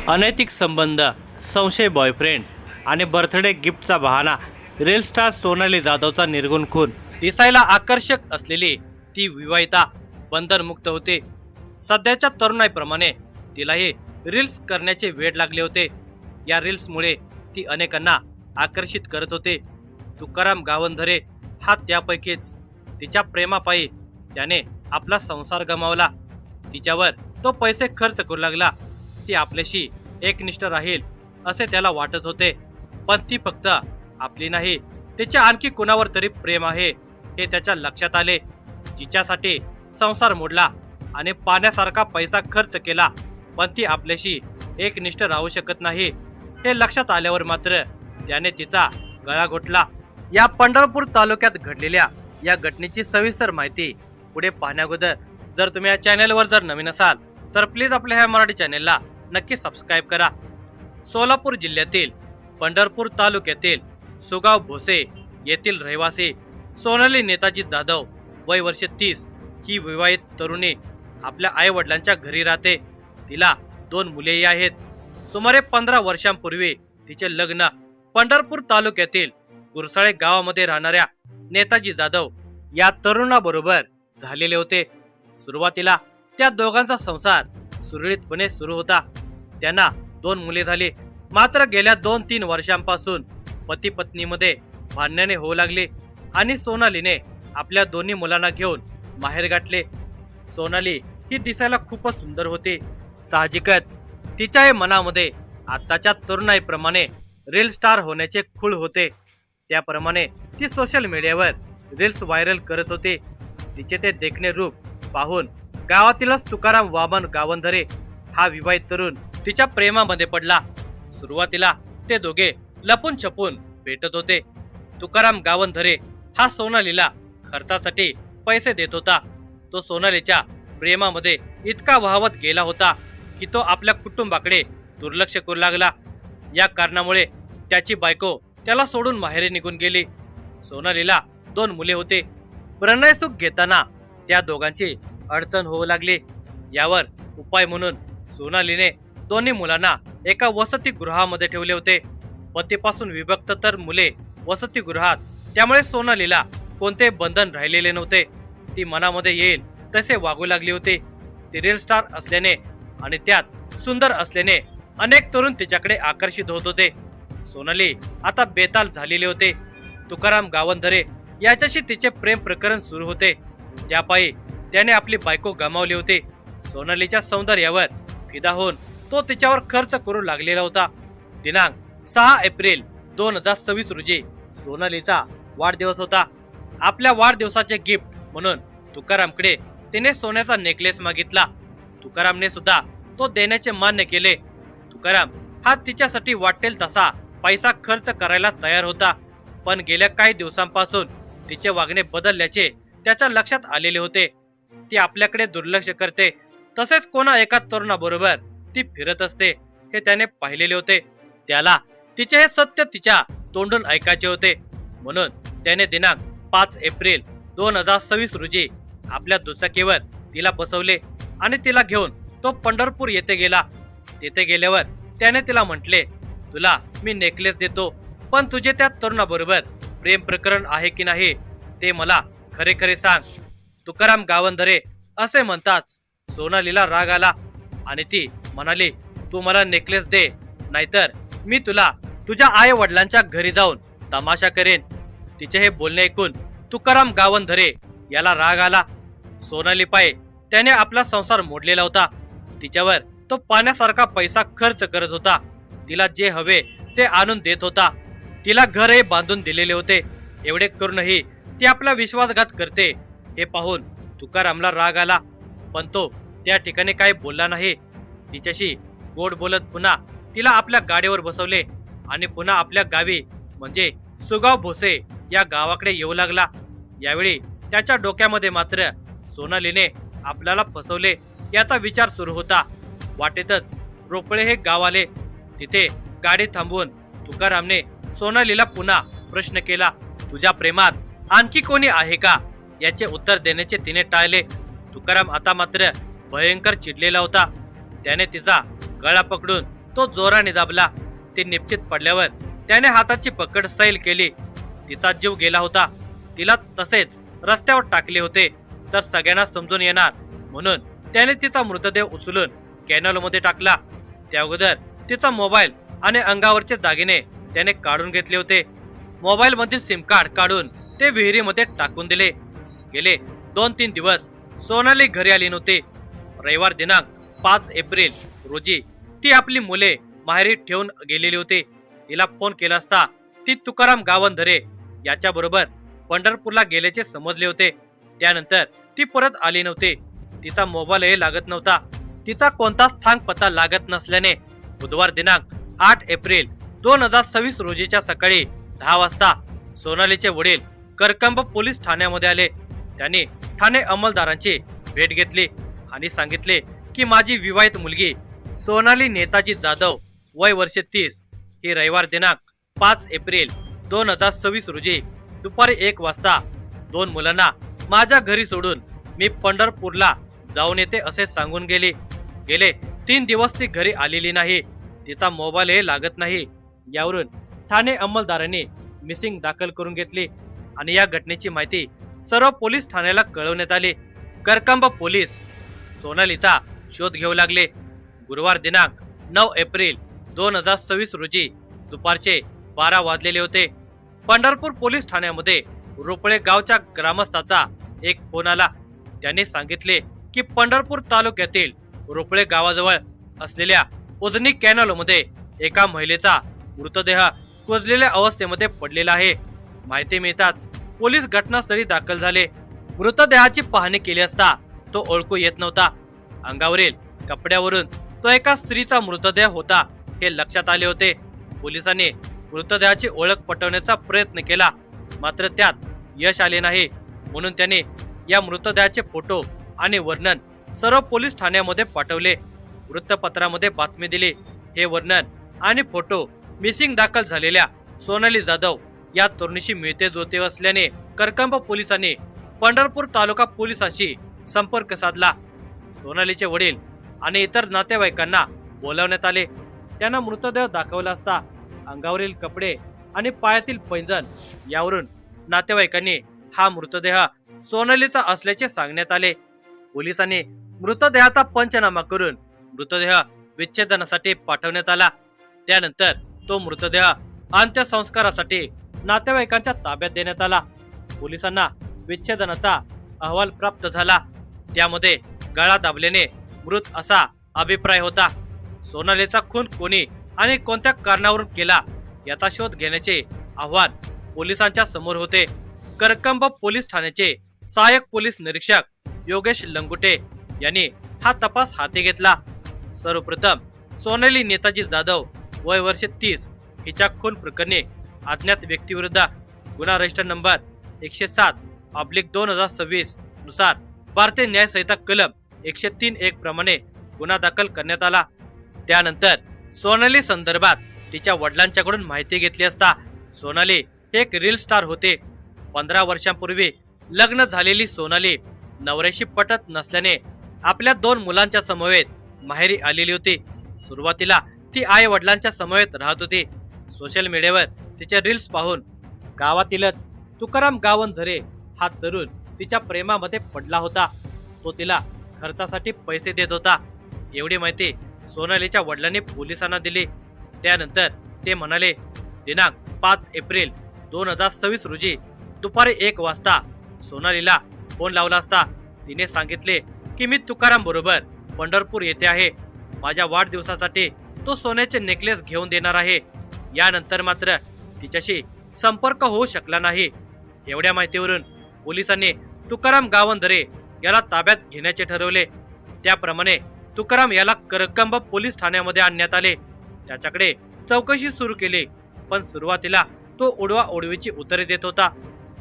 अनैतिक संबंध, संशय बॉयफ्रेंड आणि बर्थडे गिफ्टचा बहाणा. रील स्टार सोनाली जाधवचा निर्गुण खून. दिसायला आकर्षक असलेली ती विवाहिता बंधनमुक्त होते. सध्याच्या तरुणाईप्रमाणे तिलाही रील्स करण्याचे वेड लागले होते. या रील्समुळे ती अनेकांना आकर्षित करत होते. तुकाराम गावंढरे हा त्यापैकीच. तिच्या प्रेमापायी त्याने आपला संसार गमावला. तिच्यावर तो पैसे खर्च करू लागला. ती आपल्याशी एकनिष्ठ राहील असे त्याला वाटत होते, पण ती फक्त आपली नाही, तिच्या आणखी कुणावर तरी प्रेम आहे हे त्याच्या लक्षात आले. जिच्यासाठी संसार मोडला आणि पाण्यासारखा पैसा खर्च केला, पण ती आपल्याशी एकनिष्ठ राहू शकत नाही हे लक्षात आल्यावर मात्र त्याने तिचा गळा घोटला. या पंढरपूर तालुक्यात घडलेल्या या घटनेची सविस्तर माहिती पुढे पाहण्याअगोदर जर तुम्ही या चॅनलवर जर नवीन असाल तर प्लीज आपल्या ह्या मराठी चॅनलला नक्की सबस्क्राईब करा. सोलापूर जिल्ह्यातील पंढरपूर तालुक्यातील सुगाव भोसे येथील रहिवासी सोनाली नेताजी जाधव वय वर्ष 30 ही विवाहित तरुणी आपल्या आई वडिलांच्या घरी राहते. तिला 2 मुलेही आहेत. सुमारे 15 वर्षांपूर्वी तिचे लग्न पंढरपूर तालुक्यातील गुरसाळे गावामध्ये राहणाऱ्या नेताजी जाधव या तरुणाबरोबर झालेले होते. सुरुवातीला त्या दोघांचा संसार सुरळीतपणे सुरू होता. त्यांना 2 मुले झाली. मात्र गेल्या 2-3 वर्षांपासून पती पत्नीमध्ये भांडणे होऊ लागले आणि सोनालीने आपल्या दोन्ही मुलांना घेऊन माहेर गाठले. सोनाली ही दिसायला खूपच सुंदर होती. साहजिकच तिच्याही मनामध्ये आताच्या तरुणाईप्रमाणे रील स्टार होण्याचे खूळ होते. त्याप्रमाणे ती सोशल मीडियावर रील्स व्हायरल करत होते. तिचे ते देखणे रूप पाहून गावातीलच तुकाराम वामन गावंढरे हा विवाहित तरुण तिच्या प्रेमामध्ये पडला. सुरुवातीला ते दोघे लपून छपून भेटत होते. तुकाराम गावंढरे हा सोनालीला खर्चासाठी पैसे देत होता. तो सोनालीच्या प्रेमामध्ये इतका वाहवत गेला होता की तो आपल्या कुटुंबाकडे दुर्लक्ष करू लागला. या कारणामुळे त्याची बायको त्याला सोडून माहेरी निघून गेली. सोनालीला 2 मुले होते. प्रणयसुख घेताना त्या दोघांची अडचण होऊ लागली. यावर उपाय म्हणून सोनालीने दोन्ही मुलांना एका वसतिगृहामध्ये ठेवले होते. पतीपासून विभक्त तर मुले वसतिगृहात, त्यामुळे सोनालीला कोणते बंधन राहिलेले नव्हते. ती मनामध्ये येईल तसे वागू लागली होती. ती रील स्टार असल्याने आणि त्यात सुंदर असल्याने अनेक तरुण तिच्याकडे आकर्षित होत होते. सोनाली आता बेताल झालेली होते. तुकाराम गावंढरे याच्याशी तिचे प्रेम प्रकरण सुरू होते. त्यापायी त्याने आपली बायको गमावली होती. सोनालीच्या सौंदर्यावर फिदा होऊन तो तिच्यावर खर्च करू लागलेला होता. दिनांक 6 एप्रिल 2026 रोजी सोनालीचा वाढदिवस होता. आपल्या वाढदिवसाचे गिफ्ट म्हणून तुकारामकडे तिने सोन्याचा नेकलेस मागितला. तुकारामने सुद्धा तो देण्याचे मान्य केले. तुकाराम हा तिच्यासाठी वाटेल तसा पैसा खर्च करायला तयार होता, पण गेल्या काही दिवसांपासून तिचे वागणे बदलल्याचे त्याच्या लक्षात आलेले होते. ती आपल्याकडे दुर्लक्ष करते, तसेच कोणा एका तरुणाबरोबर ती फिरत असते हे त्याने पाहिलेले होते. त्याला तिचे हे सत्य तिच्या तोंडून ऐकायचे होते. म्हणून त्याने दिनांक 5 एप्रिल 2026 रोजी आपल्या दुचाकीवर तिला बसवले आणि तिला घेऊन तो पंढरपूर येथे गेला. तिथे गेल्यावर त्याने तिला म्हटले, तुला मी नेकलेस देतो, पण तुझे त्या तरुणाबरोबर प्रेम प्रकरण आहे की नाही ते मला खरे खरे सांग. तुकाराम गावंढरे असे म्हणताच सोनालीला राग आला आणि ती म्हणाली, तू मला नेकलेस दे, नाहीतर मी तुला तुझ्या आई वडिलांच्या घरी जाऊन तमाशा करेन. तिचे हे बोलणे ऐकून तुकाराम गावंढरे याला राग आला. सोनाली पाय त्याने आपला संसार मोडलेला होता. तिच्यावर तो पाण्यासारखा पैसा खर्च करत होता. तिला जे हवे ते आणून देत होता. तिला घरही बांधून दिलेले होते. एवढे करूनही ती आपला विश्वासघात करते हे पाहून तुकारामला राग आला, पण तो त्या ठिकाणी काही बोलला नाही. तिच्याशी गोड बोलत पुन्हा तिला आपल्या गाडीवर बसवले आणि पुन्हा आपल्या गावी म्हणजे सुगाव भोसे या गावाकडे येऊ लागला. यावेळी त्याच्या डोक्यामध्ये मात्र सोनालीने आपल्याला फसवले याचा विचार सुरू होता. वाटेतच रोपळे हे गाव आले. तिथे गाडी थांबवून तुकारामने सोनालीला पुन्हा प्रश्न केला, तुझ्या प्रेमात आणखी कोणी आहे का याचे उत्तर देण्याचे तिने टाळले. तुकाराम आता मात्र भयंकर चिडलेला होता. त्याने तिचा गळा पकडून तो जोराने दाबला. ती निश्चित पडल्यावर त्याने हाताची पकड सैल केली. तिचा जीव गेला होता. तिला तसेच रस्त्यावर टाकले होते तर सगळ्यांना समजून येणार म्हणून त्याने तिचा मृतदेह उचलून कॅनलमध्ये टाकला. त्या अगोदर तिचा मोबाईल आणि अंगावरचे दागिने त्याने काढून घेतले होते. मोबाईल मधील सिम कार्ड काढून ते विहिरीमध्ये टाकून दिले. गेले 2-3 दिवस सोनाली घरी आली नव्हती. रविवार दिनांक 5 एप्रिल रोजी ती आपली मुले माहेरी ठेवून गेलेली होती. तिला फोन केला असता ती तुकाराम गावंधरे याच्या बरोबर पंढरपूरला गेल्याचे समजले होते. त्यानंतर ती परत आली नव्हती. तिचा मोबाईलही लागत नव्हता. तिचा कोणताच स्थान पत्ता लागत नसल्याने बुधवार दिनांक 8 एप्रिल 2026 रोजीच्या सकाळी 10 वाजता सोनालीचे वडील करकंब पोलीस ठाण्यामध्ये आले. त्यांनी ठाणे अंमलदारांची भेट घेतली आणि सांगितले की माझी विवाहित मुलगी सोनाली नेताजी जाधव वय वर्ष 30 ही रविवार दिनांक 5 एप्रिल 2026 रोजी दुपारी 1 वाजता 2 मुलांना माझ्या घरी सोडून मी पंढरपूरला जाऊन येते असे सांगून गेली. गेले 3 दिवस ती घरी आलेली नाही. तिचा मोबाईलही लागत नाही. यावरून ठाणे अंमलदारांनी मिसिंग दाखल करून घेतली आणि या घटनेची माहिती सर्व पोलीस ठाण्याला कळवण्यात आली. करकंब पोलीस सोनालीचा शोध घेऊ लागले. गुरुवार दिनांक 9 एप्रिल 2026 रोजी दुपारचे 12 वाजलेले होते. पंढरपूर पोलीस ठाण्यामध्ये रोपळे गावच्या ग्रामस्थाचा एक फोन आला. त्याने सांगितले की पंढरपूर तालुक्यातील रोपळे गावाजवळ असलेल्या उजनी कॅनलमध्ये एका महिलेचा मृतदेह कुजलेल्या अवस्थेमध्ये पडलेला आहे. माहिती मिळताच पोलीस घटनास्थळी दाखल झाले. मृतदेहाची पाहणी केली असता तो ओळखू येत नव्हता. अंगावरील कपड्यावरून तो एका स्त्रीचा मृतदेह होता हे लक्षात आले होते. पोलिसांनी मृतदेहाची ओळख पटवण्याचा प्रयत्न केला मात्र त्यात यश आले नाही. म्हणून त्याने या मृतदेहाचे फोटो आणि वर्णन सर्व पोलीस ठाण्यामध्ये पाठवले. वृत्तपत्रामध्ये बातमी दिली. हे वर्णन आणि फोटो मिसिंग दाखल झालेल्या सोनाली जाधव या तरुणीशी मिळते जुळते असल्याने करकंब पोलिसांनी पंढरपूर तालुका पोलिसांशी संपर्क साधला. सोनालीचे वडील आणि इतर नातेवाईकांना बोलावण्यात आले. त्यांना मृतदेह दाखवला असता अंगावरील कपडे आणि पायातील पैंजण यावरून नातेवाईकांनी हा मृतदेह सोनालीचा असल्याचे सांगण्यात आले. पोलिसांनी मृतदेहाचा पंचनामा करून मृतदेह विच्छेदनासाठी पाठवण्यात आला. त्यानंतर तो मृतदेह अंत्यसंस्कारासाठी नातेवाईकांच्या ताब्यात देण्यात आला. पोलिसांना विच्छेदनाचा अहवाल प्राप्त झाला. त्यामध्ये गळा दाबल्याने मृत असा अभिप्राय होता. सोनालीचा खून कोणी आणि कोणत्या कारणावरून केला याचा शोध घेण्याचे आव्हान पोलिसांच्या समोर होते. करकंब पोलीस ठाण्याचे सहाय्यक पोलीस निरीक्षक योगेश लंगुटे यांनी हा तपास हाती घेतला. सर्वप्रथम सोनाली नेताजी जाधव वय वर्ष 30 हिच्या खून प्रकरणी अज्ञात व्यक्तीविरुद्ध गुन्हा रजिस्टर नंबर 107/2026 नुसार भारतीय न्याय संहिता कलम 103(1) प्रमाणे गुन्हा दाखल करण्यात आला. त्यानंतर सोनाली संदर्भात तिच्या वडिलांच्याकडून माहिती घेतली असता सोनाली एक रील स्टार होते. 15 वर्षांपूर्वी लग्न झालेली सोनाली नवऱ्याशी पटत नसल्याने आपल्या 2 मुलांच्या समवेत माहेरी आलेली होती. सुरुवातीला ती आई वडिलांच्या समवेत राहत होती. सोशल मीडियावर तिचे रील्स पाहून गावातीलच तुकाराम गावंधरे हा तरुण तिच्या प्रेमामध्ये पडला होता. तो तिला खर्चासाठी पैसे देत होता. एवढी माहिती सोनालीच्या वडिलांनी पोलिसांना दिली. त्यानंतर ते म्हणाले दिनांक 5 एप्रिल 2026 रोजी दुपारी 1 वाजता सोनालीला फोन लावला असता तिने सांगितले की मी तुकाराम बरोबर पंढरपूर येथे आहे. माझ्या वाढदिवसासाठी तो सोन्याचे नेकलेस घेऊन देणार आहे. यानंतर मात्र तिच्याशी संपर्क होऊ शकला नाही. एवढ्या माहितीवरून पोलिसांनी तुकाराम गावंधरे याला ताब्यात घेण्याचे ठरवले. त्याप्रमाणे तुकाराम याला करकंब पोलीस ठाण्यामध्ये आणण्यात आले. त्याच्याकडे चौकशी सुरू केली पण सुरुवातीला तो उडवा उडवीची उत्तरे देत होता.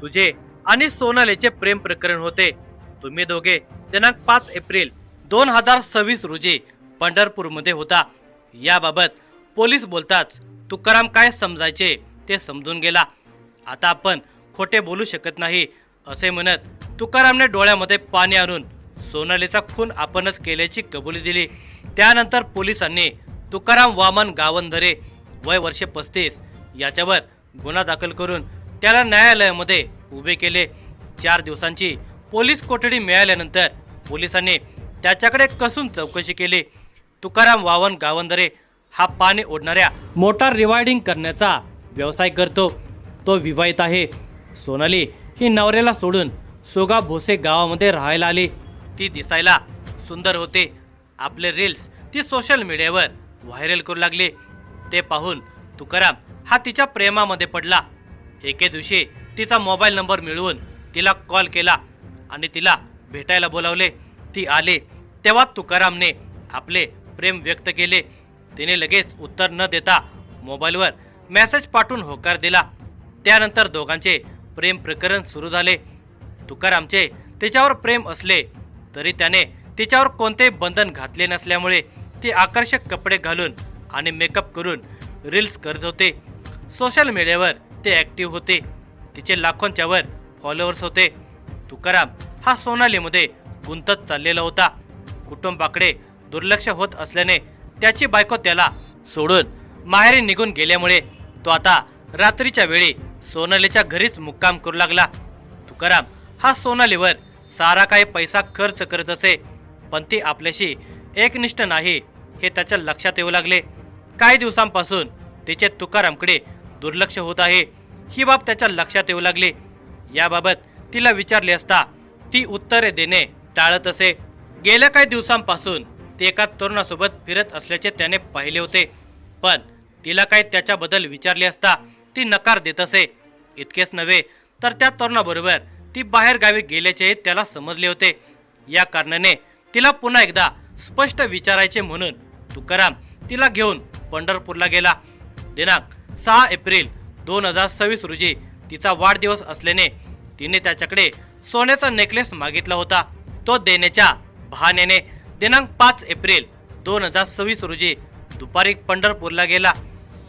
तुझे आणि सोनालीचे प्रेम प्रकरण होते. तुम्ही दोघे दिनांक 5 एप्रिल 2026 रोजी पंढरपूरमध्ये होता. याबाबत पोलीस बोलताच तुकाराम काय समजायचे ते समजून गेला. आता आपण खोटे बोलू शकत नाही असे म्हणत तुकारामने डोळ्यामध्ये पाणी आणून सोनालीचा खून आपणच केल्याची कबुली दिली. त्यानंतर पोलिसांनी तुकाराम वामन गावंधरे वय वर्ष 35 याच्यावर गुन्हा दाखल करून त्याला न्यायालयामध्ये उभे केले। 4 दिवसांची पोलीस कोठडी मिळाल्यानंतर पोलिसांनी त्याच्याकडे कसून चौकशी केली। तुकाराम वामन गावंधरे हा पाणी ओढणाऱ्या मोटार रिवायडिंग करण्याचा व्यवसाय करतो। तो विवाहित आहे। सोनाली ही नवऱ्याला सोडून सोगा भोसे गावामध्ये राहायला आली। ती दिसायला सुंदर होते। आपले रील्स ती सोशल मीडियावर व्हायरल करू लागले। ते पाहून तुकाराम हा तिच्या प्रेमामध्ये पडला। एके दिवशी तिचा मोबाईल नंबर मिळवून तिला कॉल केला आणि तिला भेटायला बोलावले। ती आले तेव्हा तुकारामने आपले प्रेम व्यक्त केले। तिने लगेच उत्तर न देता मोबाईलवर मेसेज पाठवून होकार दिला। त्यानंतर दोघांचे प्रेम प्रकरण सुरू झाले। तुकारामचे तिच्यावर प्रेम असले तरी त्याने तिच्यावर कोणतेही बंधन घातले नसल्यामुळे ती आकर्षक कपडे घालून आणि मेकअप करून रील्स करत होते। सोशल मीडियावर ते ॲक्टिव्ह होते। तिचे लाखोंच्या वर फॉलोअर्स होते। तुकाराम हा सोनालीमध्ये गुंतत चाललेला होता। कुटुंबाकडे दुर्लक्ष होत असल्याने त्याची बायको त्याला सोडून माहेरी निघून गेल्यामुळे तो आता रात्रीच्या वेळी सोनालीच्या घरीच मुक्काम करू लागला। तुकाराम हा सोनालीवर सारा काही पैसा खर्च करत असे, पण ती आपल्याशी एकनिष्ठ नाही हे त्याच्या लक्षात येऊ लागले। काही दिवसांपासून तिचे तुकारामकडे दुर्लक्ष होत आहे ही बाब त्याच्या लक्षात येऊ लागली। याबाबत तिला विचारले असता ती उत्तरे देणे टाळत असे। गेल्या काही दिवसांपासून ती एका तरुणासोबत फिरत असल्याचे त्याने पाहिले होते, पण तिला काही त्याच्याबद्दल विचारले असता ती नकार देत असे। इतकेच नव्हे तर त्या तरुणाबरोबर ती बाहेर गावी गेल्याचेही त्याला समजले होते। या कारणाने तिला पुन्हा एकदा स्पष्ट विचारायचे म्हणून तुकाराम तिला घेऊन पंढरपूरला गेला। दिनांक 6 एप्रिल 2026 रोजी तिचा वाढदिवस असल्याने तिने त्याच्याकडे सोन्याचा नेकलेस मागितला होता। तो देण्याच्या बहाण्याने दिनांक 5 एप्रिल 2026 रोजी दुपारी पंढरपूरला गेला।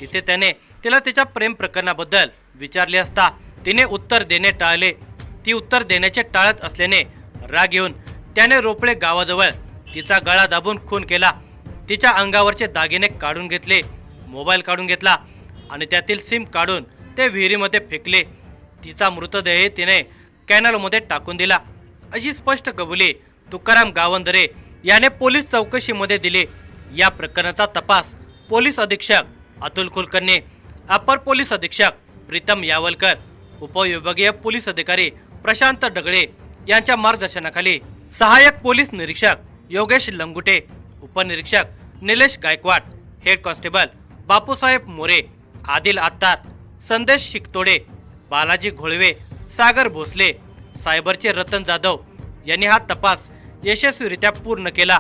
तिथे त्याने तिला तिच्या प्रेम प्रकरणाबद्दल विचारले असता तिने उत्तर देणे टाळले। ती उत्तर देण्याचे टाळत असल्याने राग येऊन त्याने रोपळे गावाजवळ तिचा गळा दाबून खून केला। तिच्या अंगावरचे दागिने काढून घेतले, मोबाईल काढून घेतला आणि त्यातील सिम काढून ते विहिरीमध्ये फेकले। तिचा मृतदेह तिने कॅनलमध्ये टाकून दिला अशी स्पष्ट कबुली तुकाराम गावंधरे याने पोलीस चौकशीमध्ये दिली। या प्रकरणाचा तपास पोलीस अधीक्षक अतुल कुलकर्णी, अपर पोलीस अधीक्षक प्रीतम यावलकर, उपविभागीय पोलीस अधिकारी प्रशांत डगळे यांच्या मार्गदर्शनाखाली सहाय्यक पोलीस निरीक्षक योगेश लंगुटे, उपनिरीक्षक निलेश गायकवाड, हेड कॉन्स्टेबल बापूसाहेब मोरे, आदिल आत्तार, संदेश शिकतोडे, बालाजी घोळवे, सागर भोसले, सायबरचे रतन जाधव यांनी हा तपास यशस्वीरित्या पूर्ण केला।